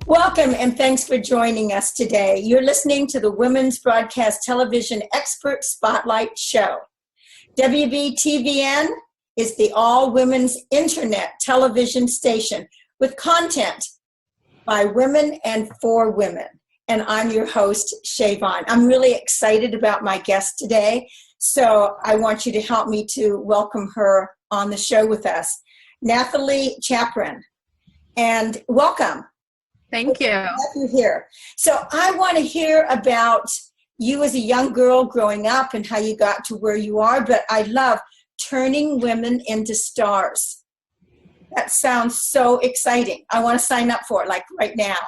Welcome and thanks for joining us today. You're listening to the Women's Broadcast Television Expert Spotlight Show. WBTVN is the all-women's internet television station with content by women and for women. And I'm your host, Shea Vaughn. I'm really excited about my guest today, so I want you to help me to welcome her on the show with us. Nathalie Chapron. And welcome. Thank you. Have you here. So I want to hear about you as a young girl growing up and how you got to where you are, but I love turning women into stars. That sounds so exciting. I want to sign up for it, like right now.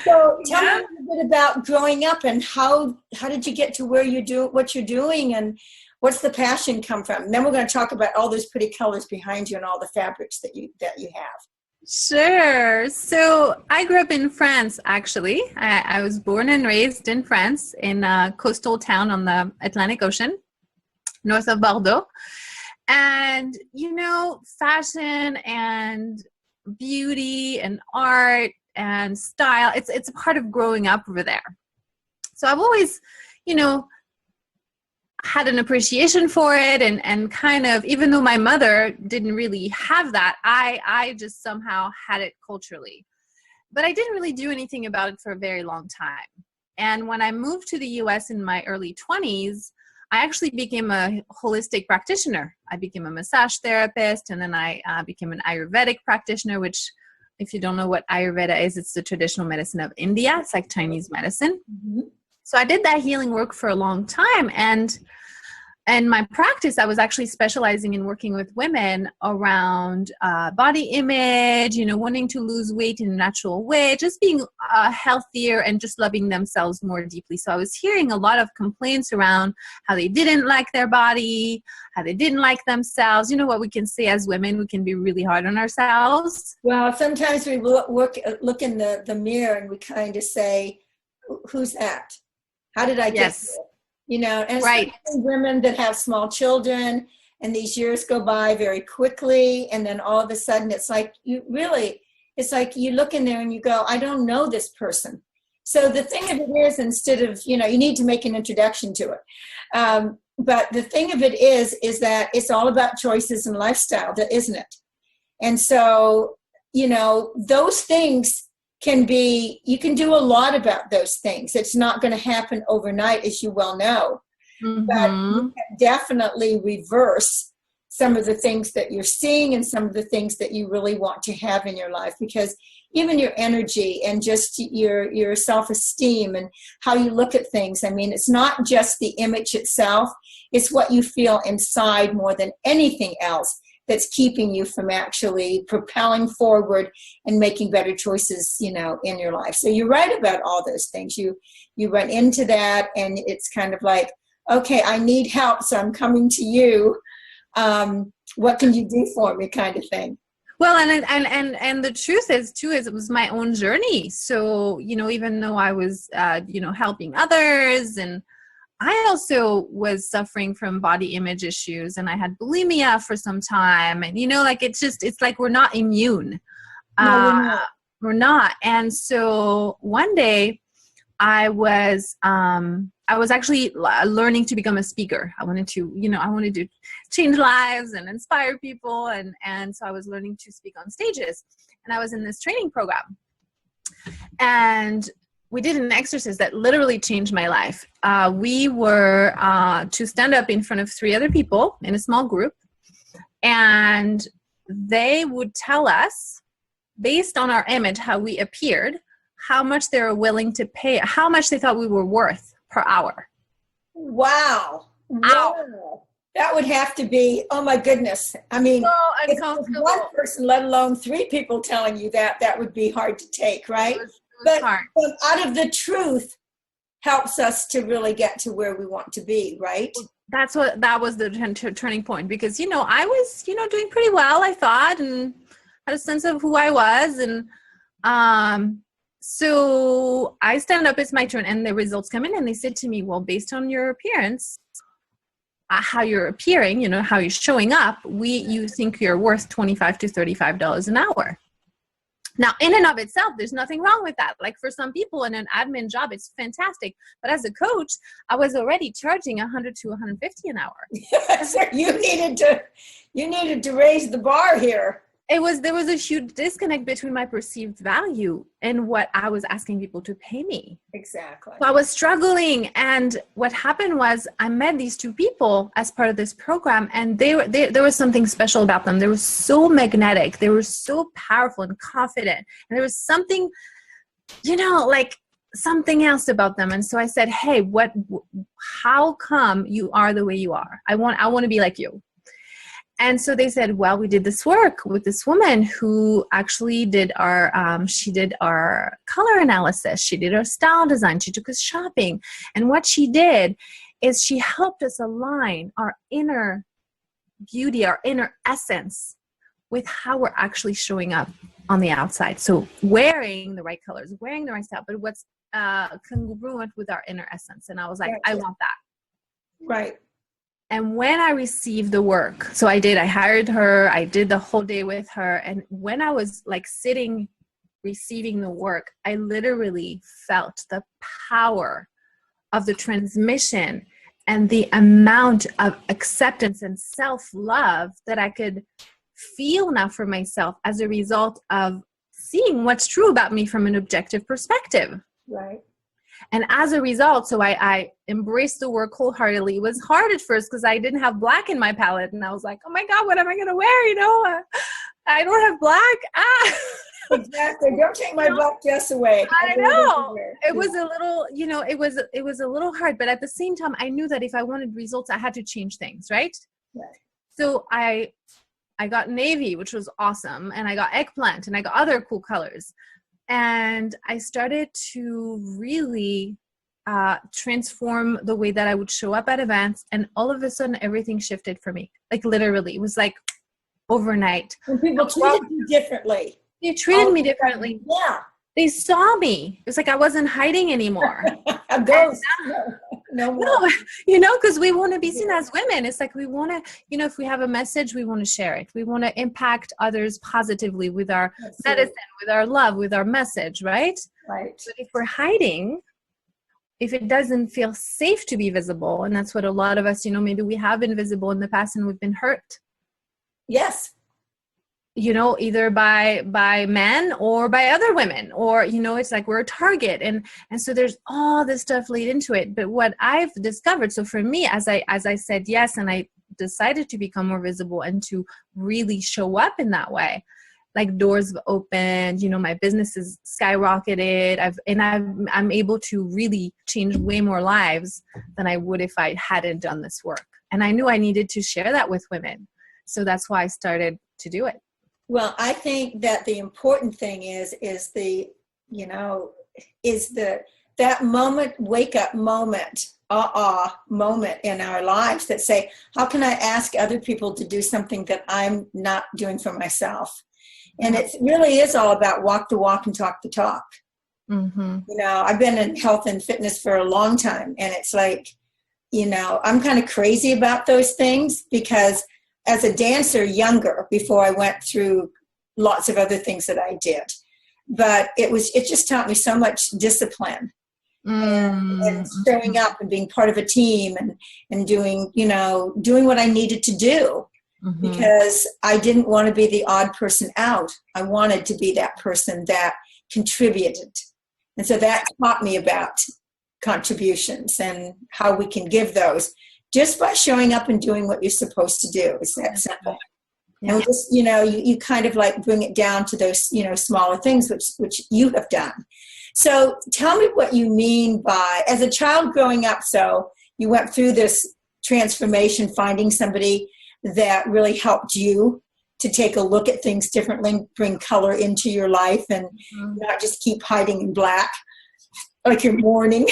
So tell me a little bit about growing up and how did you get to where you do what you're doing, and what's the passion come from? And then we're going to talk about all those pretty colors behind you and all the fabrics that you have. Sure. So I grew up in France, actually. I was born and raised in France, in a coastal town on the Atlantic Ocean, north of Bordeaux. And, you know, fashion and beauty and art and style, it's a part of growing up over there. So I've always, you know, had an appreciation for it, and kind of, even though my mother didn't really have that, I just somehow had it culturally. But I didn't really do anything about it for a very long time. And when I moved to the US in my early 20s, I actually became a holistic practitioner. I became a massage therapist, and then I became an Ayurvedic practitioner, which, if you don't know what Ayurveda is, it's the traditional medicine of India. It's like Chinese medicine. Mm-hmm. So I did that healing work for a long time. And my practice, I was actually specializing in working with women around body image, you know, wanting to lose weight in a natural way, just being healthier and just loving themselves more deeply. So I was hearing a lot of complaints around how they didn't like their body, how they didn't like themselves. You know what we can say as women, we can be really hard on ourselves. Well, sometimes we look in the mirror and we kind of say, who's that? How did I get here? You know, and right. Especially women that have small children, and these years go by very quickly, and then all of a sudden it's like you look in there and you go, I don't know this person. So the thing of it is, instead of, you know, you need to make an introduction to it. But the thing of it is that it's all about choices and lifestyle, isn't it? And so, you know, those things you can do a lot about those things. It's not going to happen overnight, as you well know. Mm-hmm. But you can definitely reverse some of the things that you're seeing and some of the things that you really want to have in your life, because even your energy and just your self-esteem and how you look at things, I mean, it's not just the image itself, it's what you feel inside more than anything else that's keeping you from actually propelling forward and making better choices, you know, in your life. So you're right about all those things. You run into that, and it's kind of like, okay, I need help, so I'm coming to you. What can you do for me, kind of thing. Well, and the truth is it was my own journey. So, you know, even though I was, you know, helping others, and I also was suffering from body image issues, and I had bulimia for some time. And, you know, like, it's like we're not immune. No, we're not. And so one day I was actually learning to become a speaker. I wanted to change lives and inspire people. And so I was learning to speak on stages, and I was in this training program, and we did an exercise that literally changed my life. We were to stand up in front of 3 other people in a small group, and they would tell us, based on our image, how we appeared, how much they were willing to pay, how much they thought we were worth per hour. Wow. That would have to be, oh my goodness. I mean, so if one person, let alone 3 people telling you that would be hard to take, right? But out of the truth helps us to really get to where we want to be, right? That was the turning point, because, you know, I was, you know, doing pretty well, I thought, and had a sense of who I was. And so I stand up, it's my turn, and the results come in, and they said to me, well, based on your appearance, how you're appearing, you know, how you're showing up, you think you're worth $25 to $35 an hour. Now, in and of itself, there's nothing wrong with that. Like for some people in an admin job, it's fantastic. But as a coach, I was already charging 100 to 150 an hour. So you needed to raise the bar here. There was a huge disconnect between my perceived value and what I was asking people to pay me. Exactly. So I was struggling, and what happened was I met these two people as part of this program, and there was something special about them. They were so magnetic. They were so powerful and confident, and there was something, like something else about them. And so I said, "Hey, how come you are the way you are? I want to be like you." And so they said, well, we did this work with this woman who actually did she did our color analysis. She did our style design. She took us shopping. And what she did is she helped us align our inner beauty, our inner essence with how we're actually showing up on the outside. So wearing the right colors, wearing the right style, but what's congruent with our inner essence. And I was like, I want that. Right. And when I received the work, so I hired her, I did the whole day with her. And when I was like sitting, receiving the work, I literally felt the power of the transmission and the amount of acceptance and self-love that I could feel now for myself as a result of seeing what's true about me from an objective perspective. Right. And as a result, so I embraced the work wholeheartedly. It was hard at first because I didn't have black in my palette. And I was like, oh my God, what am I going to wear? I don't have black. Exactly. Don't take my black dress away. I know. It was a little, it was a little hard. But at the same time, I knew that if I wanted results, I had to change things, right? Right. So I got navy, which was awesome. And I got eggplant and I got other cool colors. And I started to really transform the way that I would show up at events. And all of a sudden, everything shifted for me. Like literally, it was like overnight. And people treated you differently. They treated me differently. Yeah. They saw me. It was like I wasn't hiding anymore. A ghost. No more. No, because we want to be seen as women. It's like we want to, if we have a message, we want to share it. We want to impact others positively with our medicine, with our love, with our message, right? Right. But if we're hiding, if it doesn't feel safe to be visible, and that's what a lot of us, maybe we have been visible in the past and we've been hurt. Yes. Either by men or by other women, or, it's like we're a target. And so there's all this stuff laid into it. But what I've discovered, so for me, as I said yes, and I decided to become more visible and to really show up in that way, like doors have opened, my business has skyrocketed. I'm able to really change way more lives than I would if I hadn't done this work. And I knew I needed to share that with women. So that's why I started to do it. Well, I think that the important thing is that moment, wake up moment, moment in our lives that say, how can I ask other people to do something that I'm not doing for myself? And it really is all about walk the walk and talk the talk. Mm-hmm. I've been in health and fitness for a long time. And it's like, I'm kind of crazy about those things because as a dancer younger, before I went through lots of other things that I did, but it just taught me so much discipline and showing up and being part of a team and doing what I needed to do because I didn't want to be the odd person out. I wanted to be that person that contributed. And so that taught me about contributions and how we can give those. Just by showing up and doing what you're supposed to do. It's that simple. Yeah. And just, you kind of like bring it down to those, smaller things, which you have done. So tell me what you mean by, as a child growing up, so you went through this transformation, finding somebody that really helped you to take a look at things differently, bring color into your life and not just keep hiding in black like you're mourning.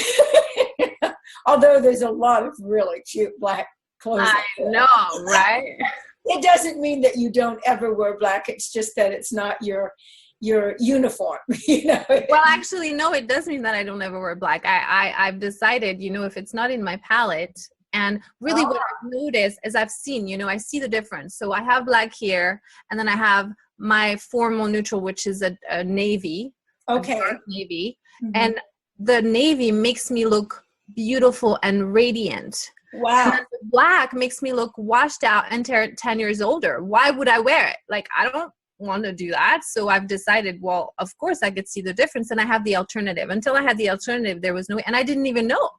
Although there's a lot of really cute black clothes. I know, right? It doesn't mean that you don't ever wear black. It's just that it's not your uniform, Well, actually, no, it does mean that I don't ever wear black. I've decided, if it's not in my palette And really what I've noticed is I've seen, I see the difference. So I have black hair, and then I have my formal neutral, which is a navy. Okay. A dark navy. And the navy makes me look beautiful and radiant. Wow. And then the black makes me look washed out and 10 years older. Why would I wear it? Like, I don't want to do that. So I've decided, well, of course I could see the difference, and I have the alternative. Until I had the alternative, there was no way, and I didn't even know.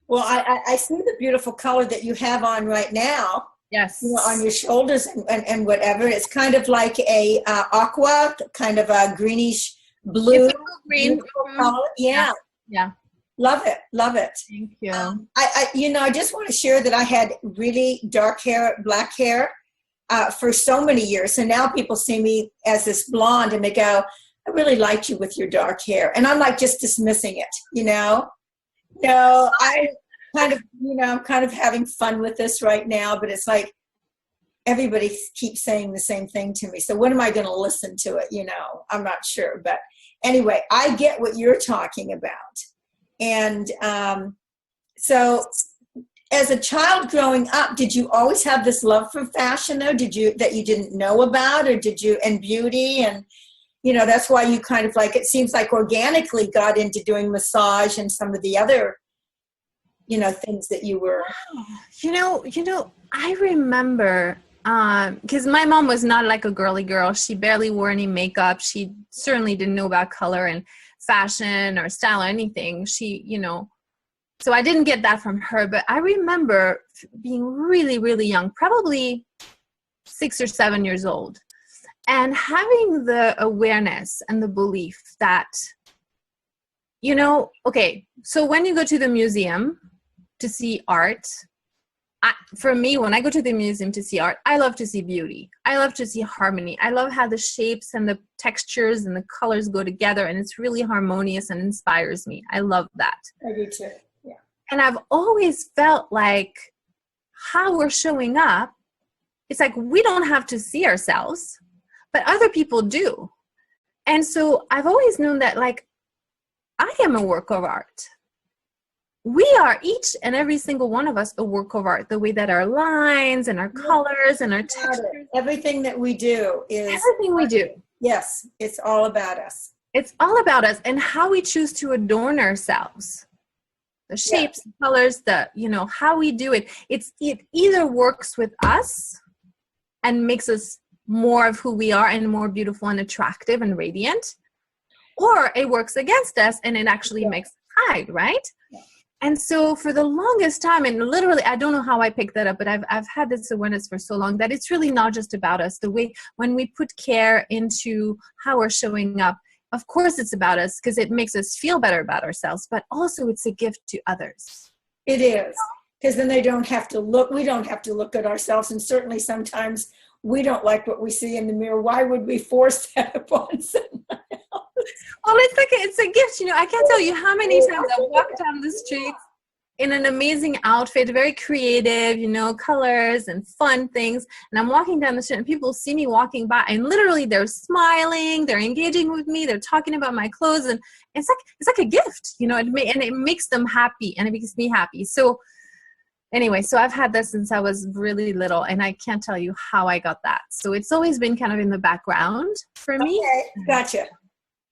Well, I see the beautiful color that you have on right now. Yes. On your shoulders and whatever. It's kind of like a aqua, kind of a greenish blue. It's a green color. Yeah. Yeah. Love it. Love it. Thank you. I just want to share that I had really dark hair, black hair for so many years. So now people see me as this blonde and they go, I really liked you with your dark hair. And I'm like just dismissing it, No, I kind of, I'm kind of having fun with this right now, but it's like everybody keeps saying the same thing to me. So when am I going to listen to it? I'm not sure. But anyway, I get what you're talking about. And so as a child growing up, did you always have this love for fashion though? That you didn't know about, or and beauty? And, that's why you kind of like, it seems like organically got into doing massage and some of the other, things that you were. I remember, because my mom was not like a girly girl. She barely wore any makeup. She certainly didn't know about color and fashion or style or anything. So I didn't get that from her, but I remember being really, really young, probably 6 or 7 years old, and having the awareness and the belief that, okay, so when you go to the museum to see art, for me, when I go to the museum to see art, I love to see beauty. I love to see harmony. I love how the shapes and the textures and the colors go together, and it's really harmonious and inspires me. I love that. I do too. Yeah. And I've always felt like how we're showing up, it's like we don't have to see ourselves, but other people do. And so I've always known that, like, I am a work of art. We are, each and every single one of us, a work of art. The way that our lines and our colors and our textures. Everything that we do is. Everything we do. Yes, it's all about us. It's all about us and how we choose to adorn ourselves. The shapes, the colors, how we do it. It either works with us and makes us more of who we are and more beautiful and attractive and radiant, or it works against us and it actually makes us hide, right? Yeah. And so for the longest time, and literally, I don't know how I picked that up, but I've had this awareness for so long that it's really not just about us. The way when we put care into how we're showing up, of course it's about us because it makes us feel better about ourselves, but also it's a gift to others. It is, because then we don't have to look at ourselves, and certainly sometimes we don't like what we see in the mirror. Why would we force that upon someone else? Well, it's a gift. I can't tell you how many times I've walked down the street in an amazing outfit, very creative, colors and fun things. And I'm walking down the street and people see me walking by and literally they're smiling, they're engaging with me, they're talking about my clothes. And it's like a gift, and it makes them happy and it makes me happy. So anyway, so I've had this since I was really little, and I can't tell you how I got that. So it's always been kind of in the background for me. Okay, gotcha.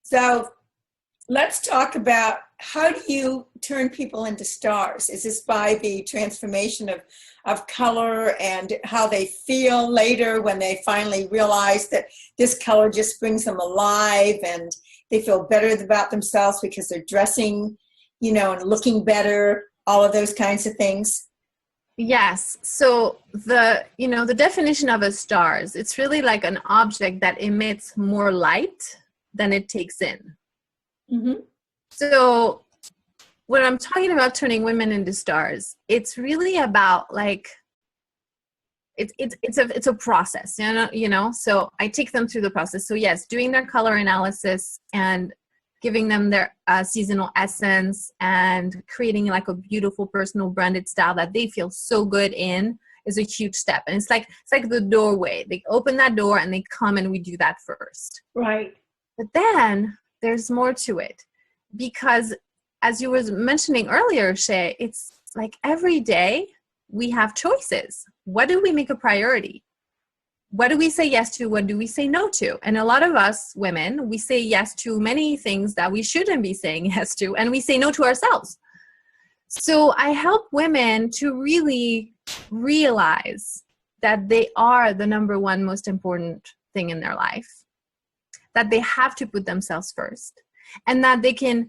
So let's talk about, how do you turn people into stars? Is this by the transformation of color and how they feel later when they finally realize that this color just brings them alive and they feel better about themselves because they're dressing, and looking better, all of those kinds of things? Yes. So the definition of a star is it's really like an object that emits more light than it takes in. Mm-hmm. So when I'm talking about turning women into stars, it's really about like, it's a process, so I take them through the process. So yes, doing their color analysis and giving them their seasonal essence and creating like a beautiful personal branded style that they feel so good in is a huge step. And it's like the doorway. They open that door and they come, and we do that first. Right. But then there's more to it, because as you were mentioning earlier, Shea, it's like every day we have choices. What do we make a priority? What do we say yes to? What do we say no to? And a lot of us women, we say yes to many things that we shouldn't be saying yes to, and we say no to ourselves. So I help women to really realize that they are the number one most important thing in their life, that they have to put themselves first, and that they can,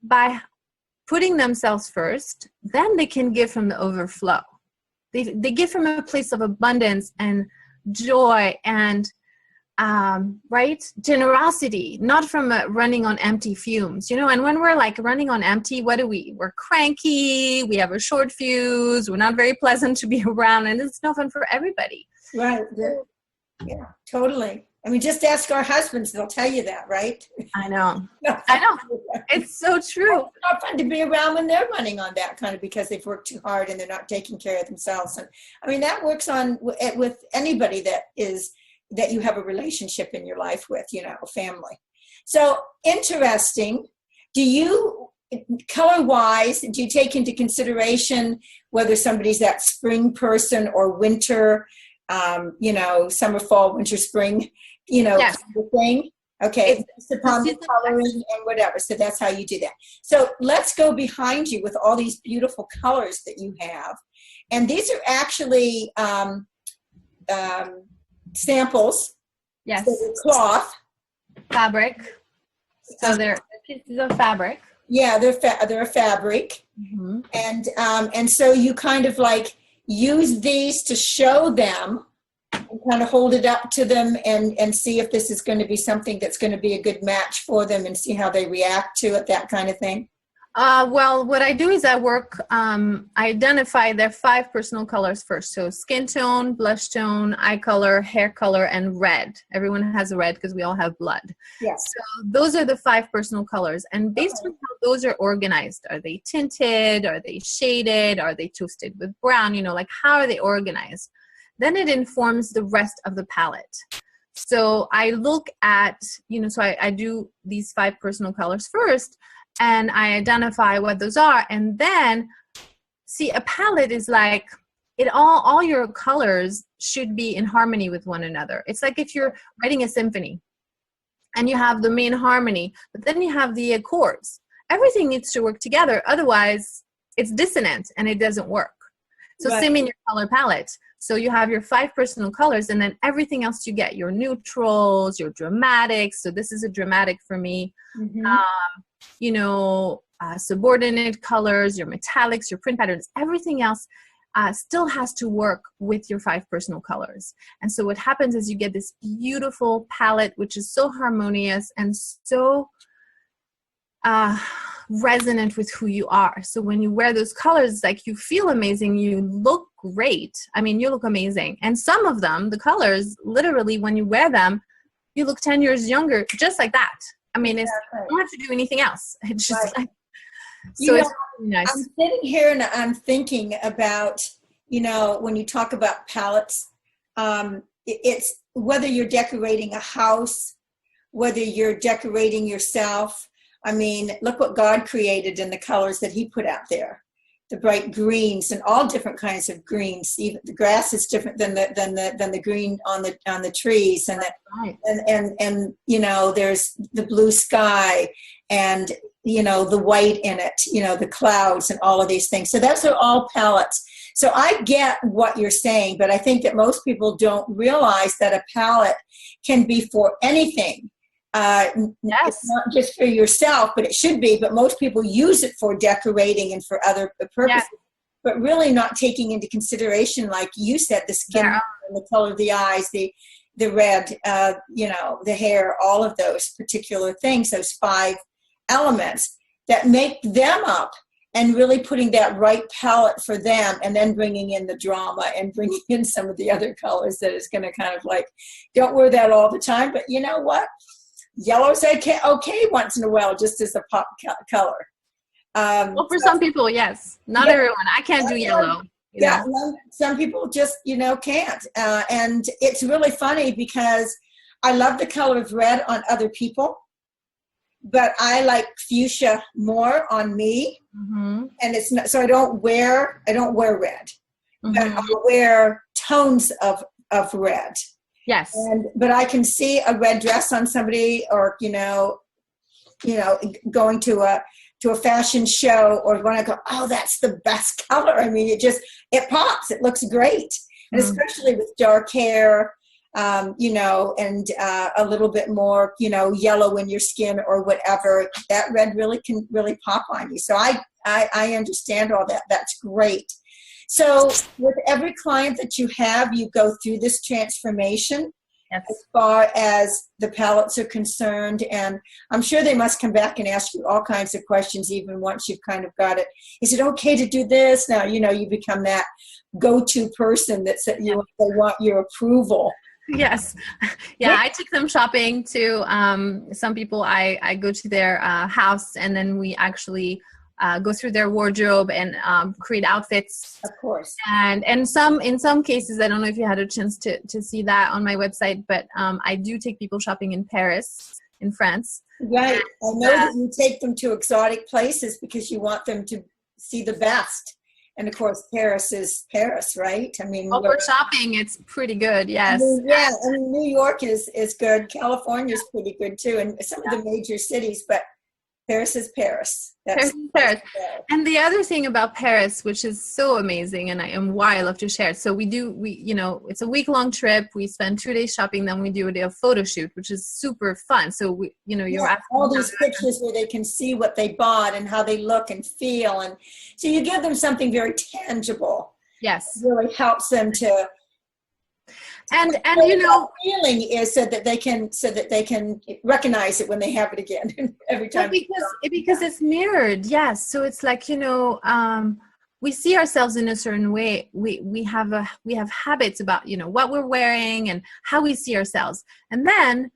by putting themselves first, then they can give from the overflow. They give from a place of abundance and joy and generosity, not from running on empty fumes, and when we're like running on empty, we're cranky, we have a short fuse, we're not very pleasant to be around, and it's not fun for everybody. Right. Yeah, totally. I mean, just ask our husbands, they'll tell you that, right? I know. It's so true. It's not fun to be around when they're running on that kind of, because they've worked too hard and they're not taking care of themselves. And I mean, that works on with anybody that you have a relationship in your life with, family. So interesting. Do you, color-wise, do you take into consideration whether somebody's that spring person or winter, summer, fall, winter, spring, yes, kind of thing? Okay, it's based upon the coloring and whatever. So that's how you do that. So let's go behind you with all these beautiful colors that you have. And these are actually samples. Yes. So they're cloth. Fabric. So they're pieces of fabric. Yeah, they're a fabric. Mm-hmm. And so you kind of like use these to show them and kind of hold it up to them and see if this is going to be something that's going to be a good match for them and see how they react to it, that kind of thing. Well, what I do is I identify their 5 personal colors first. So skin tone, blush tone, eye color, hair color, and red. Everyone has red because we all have blood. Yes. So those are the 5 personal colors. And based on how those are organized, are they tinted? Are they shaded? Are they toasted with brown? Like how are they organized? Then it informs the rest of the palette. So I look at, so I do these 5 personal colors first, and I identify what those are. And then, see, a palette is like, all your colors should be in harmony with one another. It's like if you're writing a symphony and you have the main harmony, but then you have the chords. Everything needs to work together. Otherwise, it's dissonant and it doesn't work. So Right. Same in your color palette. So you have your 5 personal colors, and then everything else you get, your neutrals, your dramatics. So this is a dramatic for me. Mm-hmm. Subordinate colors, your metallics, your print patterns, everything else still has to work with your 5 personal colors. And so what happens is you get this beautiful palette, which is so harmonious and so resonant with who you are. So when you wear those colors, it's like you feel amazing, you look great. I mean, you look amazing. And some of them, the colors, literally when you wear them, you look 10 years younger, just like that. I mean, you don't have to do anything else. It's just like, so it's really nice. I'm sitting here and I'm thinking about, when you talk about palettes, it's whether you're decorating a house, whether you're decorating yourself. I mean, look what God created in the colors that he put out there. The bright greens and all different kinds of greens. Even the grass is different than the green on the trees, and right. and there's the blue sky and the white in it, the clouds and all of these things. So those are all palettes. So I get what you're saying, but I think that most people don't realize that a palette can be for anything. Yes. It's not just for yourself, but it should be. But most people use it for decorating and for other purposes, but really not taking into consideration, like you said, the skin and the color of the eyes, the red, the hair, all of those particular things, those 5 elements that make them up, and really putting that right palette for them, and then bringing in the drama and bringing in some of the other colors that is going to kind of like, don't wear that all the time, but you know what? Yellow's okay once in a while, just as a pop color. Well, for some people, yes. Not everyone. I can't do yellow. Some people just, can't. And it's really funny because I love the color of red on other people, but I like fuchsia more on me. Mm-hmm. And it's not, so I don't wear red, but I'll wear tones of red. Yes. But I can see a red dress on somebody, or, going to a fashion show, or when I go, oh, that's the best color. I mean, it pops. It looks great. And especially with dark hair, and a little bit more, yellow in your skin or whatever, that red can really pop on you. So I understand all that. That's great. So with every client that you have, you go through this transformation. Yes. As far as the palettes are concerned, and I'm sure they must come back and ask you all kinds of questions even once you've kind of got it. Is it okay to do this? Now, you become that go-to person that said they want your approval. Yes. Yeah, I took them shopping to some people. I go to their house, and then we actually go through their wardrobe and create outfits. Of course. And in some cases, I don't know if you had a chance to see that on my website, but I do take people shopping in Paris, in France. Right. I know that you take them to exotic places because you want them to see the best. And of course, Paris is Paris, right? I mean, for shopping, it's pretty good. Yes. I mean, New York is good. California is pretty good too, and some of the major cities. But Paris is Paris. Paris. And the other thing about Paris, which is so amazing, and why I love to share it. So we it's a week-long trip. We spend 2 days shopping, then we do a photo shoot, which is super fun. So you're asking all these pictures where they can see what they bought and how they look and feel, and so you give them something very tangible. Yes, it really helps them to. And feeling is so that they can recognize it when they have it again every time. Because it's mirrored. Yes. So it's like, we see ourselves in a certain way. We have habits about, what we're wearing and how we see ourselves. And then,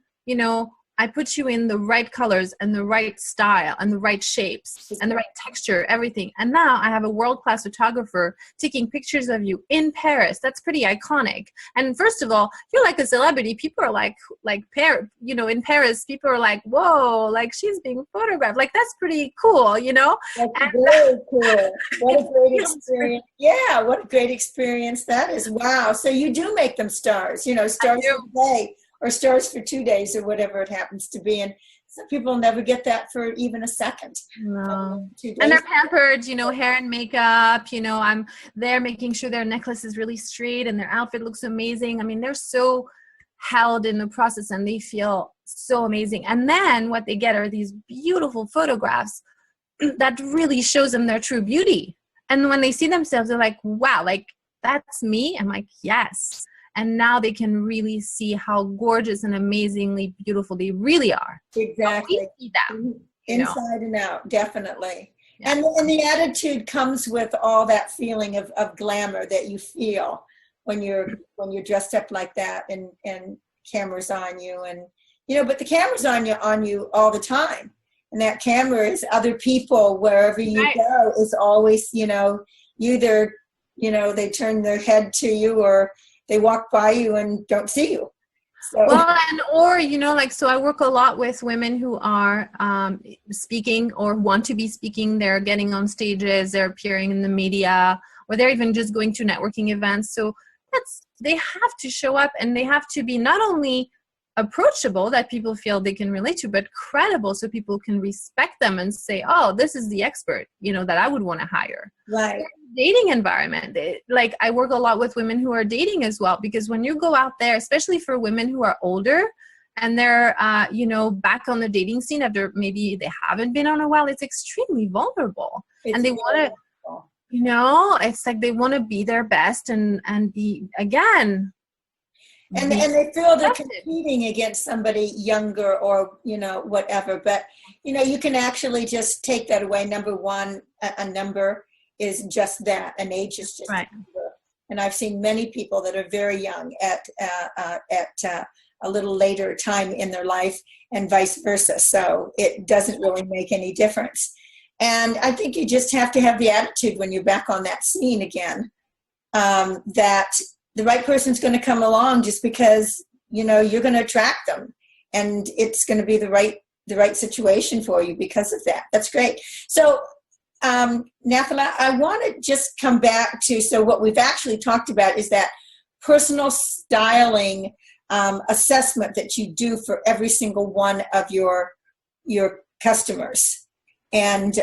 I put you in the right colors and the right style and the right shapes and the right texture, everything. And now I have a world-class photographer taking pictures of you in Paris. That's pretty iconic. And first of all, you're like a celebrity. People are like in Paris, people are like, whoa, like she's being photographed. Like, that's pretty cool, That's very cool. What a great experience. Yeah, what a great experience that is. Wow. So you do make them stars, stars for the day. Or stars for 2 days, or whatever it happens to be. And some people never get that for even a second. No. 2 days. And they're pampered, hair and makeup. I'm there making sure their necklace is really straight and their outfit looks amazing. I mean, they're so held in the process and they feel so amazing. And then what they get are these beautiful photographs that really shows them their true beauty. And when they see themselves, they're like, wow, like that's me. I'm like, yes. And now they can really see how gorgeous and amazingly beautiful they really are. Exactly. We see that, inside and out, definitely. Yeah. And the attitude comes with all that feeling of glamour that you feel when you're dressed up like that, and cameras on you, and but the camera's on you all the time, and that camera is other people wherever you go is always either they turn their head to you or they walk by you and don't see you. So. Well, so I work a lot with women who are speaking or want to be speaking. They're getting on stages, they're appearing in the media, or they're even just going to networking events. So they have to show up, and they have to be not only approachable that people feel they can relate to, but credible so people can respect them and say, oh, this is the expert, that I would want to hire. Right. Dating environment. I work a lot with women who are dating as well, because when you go out there, especially for women who are older and they're, back on the dating scene after maybe they haven't been on a while, it's extremely vulnerable. And they want to, it's like they want to be their best and be, again, and they feel they're competing against somebody younger or, whatever. But, you can actually just take that away. Number one, a number is just that. An age is just a number. And I've seen many people that are very young at a little later time in their life, and vice versa. So it doesn't really make any difference. And I think you just have to have the attitude when you're back on that scene again, that the right person's going to come along just because, you're going to attract them, and it's going to be the right situation for you because of that. That's great. So, Nathalie, I want to just come back to, so what we've actually talked about is that personal styling assessment that you do for every single one of your customers. And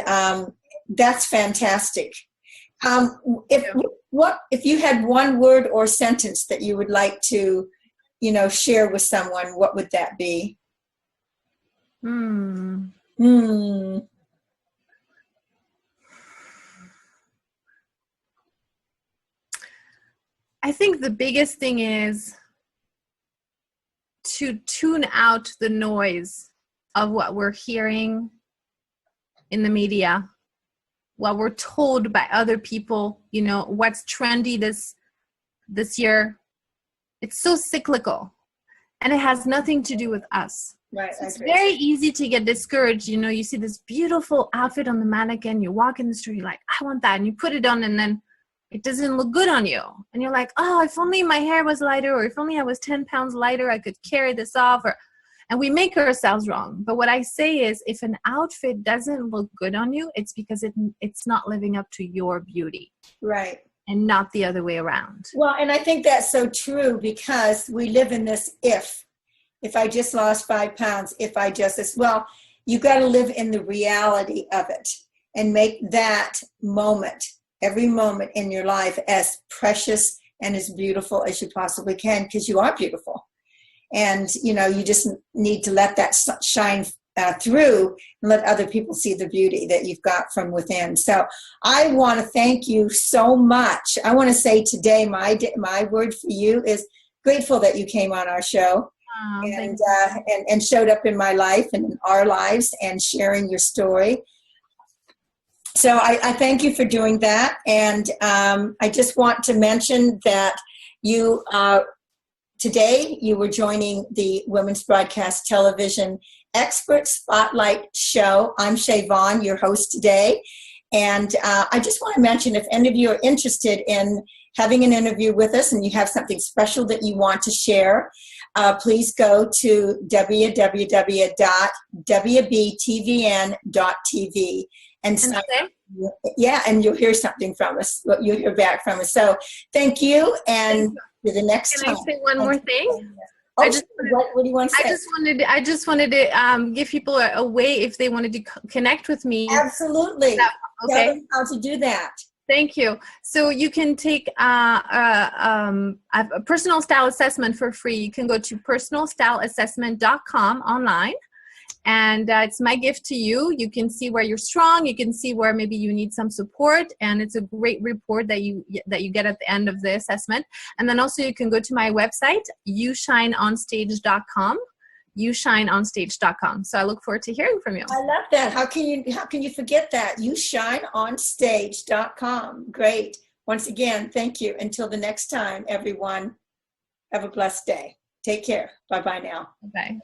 that's fantastic. If you had one word or sentence that you would like to, share with someone, what would that be? I think the biggest thing is to tune out the noise of what we're hearing in the media, what we're told by other people, what's trendy this year. It's so cyclical, and it has nothing to do with us. Right. So it's very easy to get discouraged. You see this beautiful outfit on the mannequin, you walk in the store, you're like, I want that, and you put it on, and then it doesn't look good on you. And you're like, oh, if only my hair was lighter, or if only I was 10 pounds lighter, I could carry this off. And we make ourselves wrong. But what I say is, if an outfit doesn't look good on you, it's because it's not living up to your beauty. Right. And not the other way around. Well, and I think that's so true, because we live in this if I just lost 5 pounds, if I just this, well, you got to live in the reality of it and make that moment, every moment in your life, as precious and as beautiful as you possibly can, because you are beautiful. And, you just need to let that shine through and let other people see the beauty that you've got from within. So I want to thank you so much. I want to say today, my word for you is grateful that you came on our show and showed up in my life and in our lives and sharing your story. So I thank you for doing that. And I just want to mention that today you were joining the Women's Broadcast Television Expert Spotlight Show. I'm Shea Vaughn, your host today. And I just want to mention, if any of you are interested in having an interview with us and you have something special that you want to share, please go to www.wbtvn.tv and sign up. Yeah, and you'll hear something from us. You'll hear back from us. So thank you, and to the next time. Can I say one more thing? What do you want to say? I just wanted to give people a way if they wanted to connect with me. Absolutely. Okay. Tell them how to do that. Thank you. So you can take a personal style assessment for free. You can go to personalstyleassessment.com online. And it's my gift to you. You can see where you're strong. You can see where maybe you need some support. And it's a great report that you get at the end of the assessment. And then also you can go to my website, youshineonstage.com. youshineonstage.com. So I look forward to hearing from you. I love that. How can you forget that? youshineonstage.com. Great. Once again, thank you. Until the next time, everyone, have a blessed day. Take care. Bye-bye now. Bye.